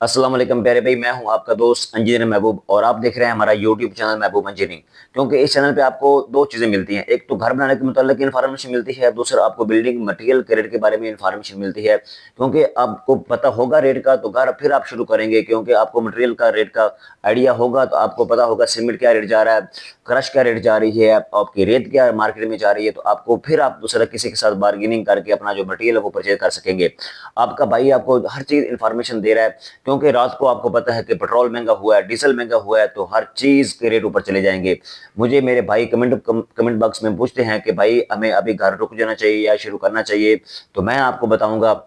अस्सलाम वालेकुम प्यारे भाई, मैं हूं आपका दोस्त इंजीनियर महबूब और आप देख रहे हैं हमारा यूट्यूब चैनल महबूब इंजीनियरिंग। क्योंकि इस चैनल पे आपको दो चीज़ें मिलती हैं, एक तो घर बनाने के मुताल्लिक इन्फॉर्मेशन मिलती है, दूसरा आपको बिल्डिंग मटेरियल के रेट के बारे में इन्फॉर्मेशन मिलती है। क्योंकि आपको पता होगा रेट का तो घर फिर आप शुरू करेंगे, क्योंकि आपको मटेरियल का रेट का आइडिया होगा तो आपको पता होगा सीमेंट क्या रेट जा रहा है, क्रश क्या रेट जा रही है, आपकी रेत क्या मार्केट में जा रही है, तो आपको फिर आप दूसरा किसी के साथ बार्गेनिंग करके अपना जो मटेरियल है वो परचेज कर सकेंगे। आपका भाई आपको हर चीज़ इन्फॉर्मेशन दे रहा है, क्योंकि रात को आपको पता है कि पेट्रोल महंगा हुआ है, डीजल महंगा हुआ है, तो हर चीज के रेट ऊपर चले जाएंगे। मुझे मेरे भाई कमेंट बॉक्स में पूछते हैं कि भाई हमें अभी घर रुक जाना चाहिए या शुरू करना चाहिए, तो मैं आपको बताऊंगा।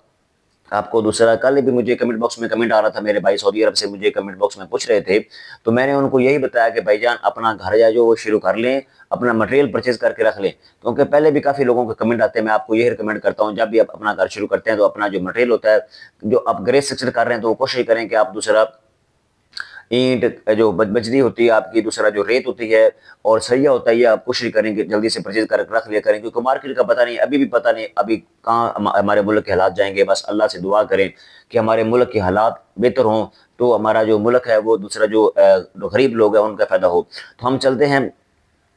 आपको दूसरा, कल भी मुझे कमेंट बॉक्स में कमेंट आ रहा था, मेरे भाई सऊदी अरब से मुझे कमेंट बॉक्स में पूछ रहे थे, तो मैंने उनको यही बताया कि भाईजान अपना घर या जो वो शुरू कर लें, अपना मटेरियल परचेज करके रख लें। क्योंकि पहले भी काफी लोगों के कमेंट आते हैं, मैं आपको यही रिकमेंड करता हूँ, जब भी आप अपना घर शुरू करते हैं तो अपना जो मटेरियल होता है, जो आप ग्रे स्ट्रक्चर कर रहे हैं, तो वो कोशिश करें कि आप दूसरा ईंट जो बजरी होती है आपकी, दूसरा जो रेत होती है और सरिया होता है, ये आप कोशिश करें कि जल्दी से परचेज कर रख लिया करें, क्योंकि मार्केट का पता नहीं, अभी भी पता नहीं अभी कहाँ हमारे मुल्क के हालात जाएंगे। बस अल्लाह से दुआ करें कि हमारे मुल्क के हालात बेहतर हों, तो हमारा जो मुल्क है वो दूसरा जो गरीब लोग हैं उनका फायदा हो। तो हम चलते हैं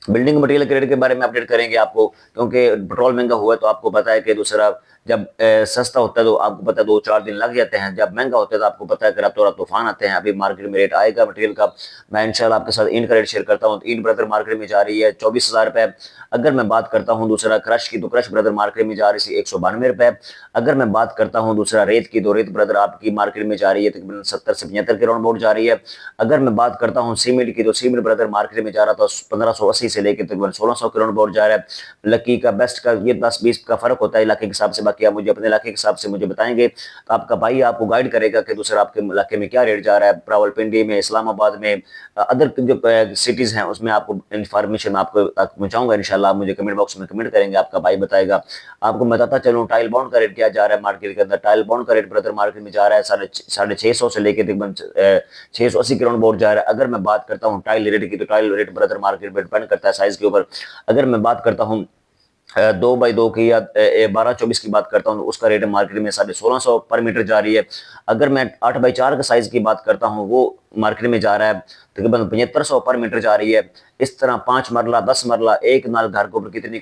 बिल्डिंग मटेरियल क्रेडिट के बारे में अपडेट करेंगे आपको, क्योंकि पेट्रोल महंगा हुआ है तो आपको पता है कि दूसरा जब सस्ता होता है तो आपको पता है 2-4 दिन लग जाते हैं, जब महंगा होता है तो आपको पता है कि रातों रात तूफान आते हैं। अभी मार्केट में रेट आएगा मटेरियल का, मैं इंशाल्लाह आपके साथ ईंट का रेट शेयर करता हूँ। ईंट ब्रदर मार्केट में जा रही है 24,000 रुपए। अगर मैं बात करता हूँ दूसरा क्रश की, तो क्रश ब्रदर मार्केट में जा रही थी 192 रुपए। अगर मैं बात करता हूँ दूसरा रेत की, तो रेत ब्रदर आपकी मार्केट में जा रही है तकरीबन 70 से 75 के राउंड बोर्ड जा रही है। अगर मैं बात करता हूँ सीमेंट की, तो सीमेंट ब्रदर मार्केट में जा रहा था 1580 से लेकर तकरीबन 1600 के राउंड बोर्ड जा रहा है। लकी का बेस्ट का ये 10-20 का फर्क होता है इलाके के हिसाब से, बाकी आप मुझे अपने इलाके के हिसाब से मुझे बताएंगे तो आपका भाई आपको गाइड करेगा कि दूसरा आपके इलाके में क्या रेट जा रहा है, रावलपिंडी में, इस्लामाबाद में, अदर जो सिटीज हैं उसमें आपको इन्फॉर्मेशन आपको पहुंचाऊंगा इंशाल्लाह। आप मुझे कमेंट बॉक्स में कमेंट करेंगे, आपका भाई बताएगा। आपको बताता चलूँ टाइल बॉन्ड का रेट क्या जा रहा है मार्केट के अंदर। टाइल बॉन्ड का रेट ब्रदर मार्केट में जा रहा है 650 से लेकर तकरीबन 680 के राउंड बोर्ड जा रहा है। अगर मैं बात करता हूँ टाइल रेट की, तो टाइल रेट ब्रदर मार्केट में डिपेंड करता है साइज के ऊपर। अगर मैं बात करता हूँ 2x2 की या 12-24 की बात करता हूँ, तो उसका रेट मार्केट में 1650 पर मीटर जा रही है। अगर मैं 8x4 का साइज की बात करता हूँ, वो मार्केट में जा रहा है तकरीबन 7500 पर मीटर जा रही है। इस तरह 5 मरला 10 मरला एक नाल घर के ऊपर कितनी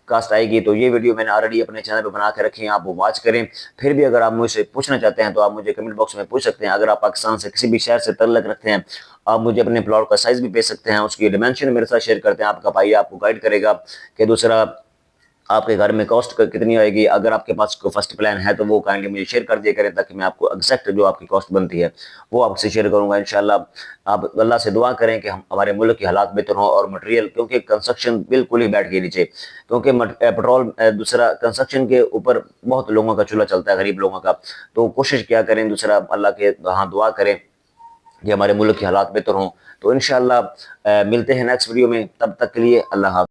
कास्ट आएगी, तो ये वीडियो मैंने ऑलरेडी अपने चैनल पे बना के रखी है, आप वो वॉच करें। फिर भी अगर आप मुझसे पूछना चाहते हैं तो आप मुझे कमेंट बॉक्स में पूछ सकते हैं। अगर आप पाकिस्तान से किसी भी शहर से तल्लक रखते हैं, आप मुझे अपने प्लॉट का साइज भी भेज सकते हैं, उसकी डिमेंशन मेरे साथ शेयर करते हैं, आपका भाई आपको गाइड करेगा कि दूसरा आपके घर में कॉस्ट कितनी आएगी। अगर आपके पास कोई फर्स्ट प्लान है तो वो काइंडली मुझे शेयर कर दिया करें, ताकि मैं आपको एग्जैक्ट जो आपकी कॉस्ट बनती है वो आपसे शेयर करूंगा इंशाल्लाह। आप अल्लाह से दुआ करें कि हम हमारे मुल्क की हालात बेहतर हों और मटेरियल, क्योंकि कंस्ट्रक्शन बिल्कुल ही बैठ गई नीचे, क्योंकि पेट्रोल दूसरा कंस्ट्रक्शन के ऊपर बहुत लोगों का चूल्हा चलता है, गरीब लोगों का। तो कोशिश क्या करें दूसरा अल्लाह के यहाँ दुआ करें कि हमारे मुल्क की हालात बेहतर हों। तो इंशाल्लाह मिलते हैं नेक्स्ट वीडियो में, तब तक के लिए अल्लाह हाफ़िज़।